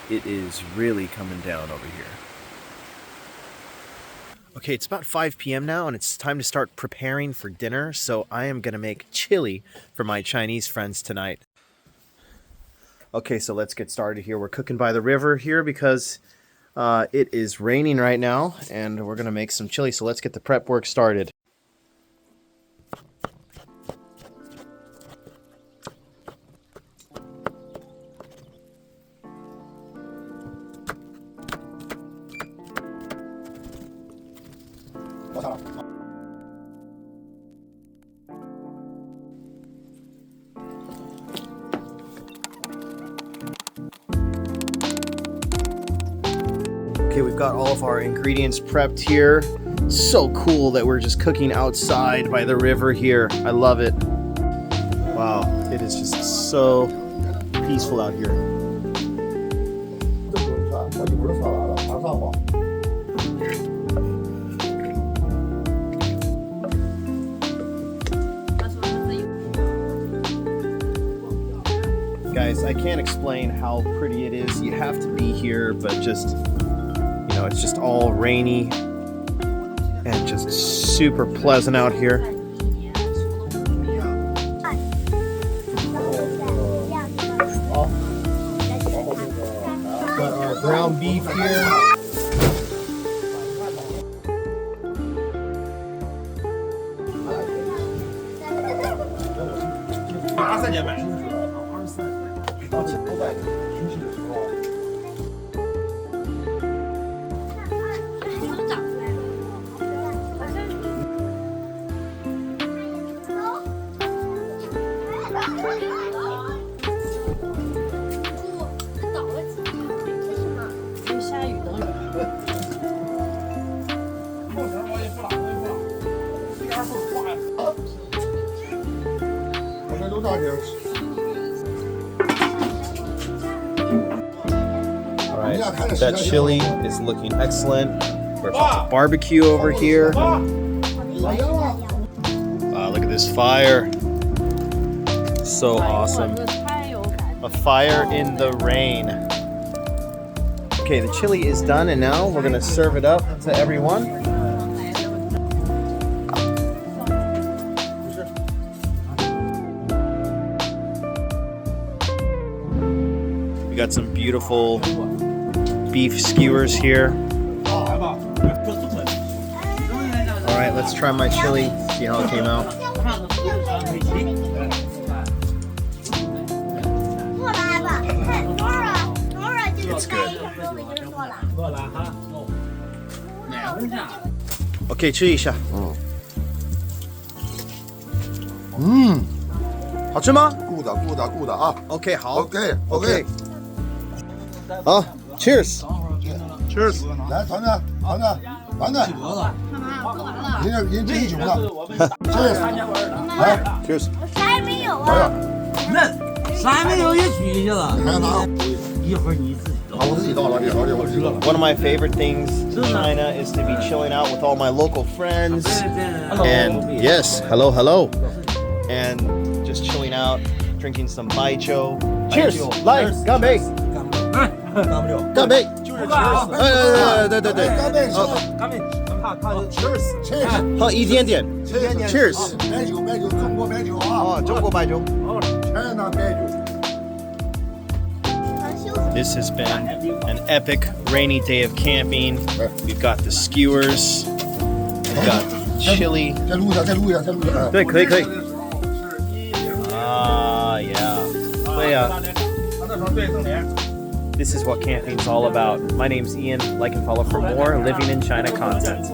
it is really coming down over here. Okay, it's about 5 p.m. now, and it's time to start preparing for dinner. So I am going to make chili for my Chinese friends tonight. Okay, so let's get started here. We're cooking by the river here because it is raining right now, and we're going to make some chili. So let's get the prep work started. Okay, we've got all of our ingredients prepped here. So cool that we're just cooking outside by the river here. I love it. Wow, it is just so peaceful out here. Guys, I can't explain how pretty it is. You have to be here, but just, you know, it's just all rainy and just super pleasant out here. Got our ground beef here. Alright, that chili is looking excellent. We're about to barbecue over here. Wow, look at this fire. So awesome. A fire in the rain. Okay, the chili is done, and now we're going to serve it up to everyone. We got some beautiful beef skewers here. Alright, let's try my chili, see how it came out. It's good. Okay, 吃一下。好吃吗？ Good 啊。 OK， 好。 OK。 好 ，Cheers。 Cheers。 来，团团。您这一酒呢 ？Cheers。 来 ，Cheers。 我啥也没有啊。那啥没有也举去了。还要拿？ 一会儿你自己。 我自己倒了，我知道了。 One of my favorite things in China is to be chilling out with all my local friends. And yes, hello. And just chilling out, drinking some baijiu. Cheers! 来，干杯！干杯！就是 cheers。对。干杯！看 Cheers。好，一点点。Cheers。白酒，中国白酒啊！哦，中国白酒。 China 白酒。 This has been an epic rainy day of camping. We've got the skewers. We've got chili. 再录一下。对，可以。Yeah. 对呀。 This is what camping's all about. My name's Ian. Like and follow for more living in China content.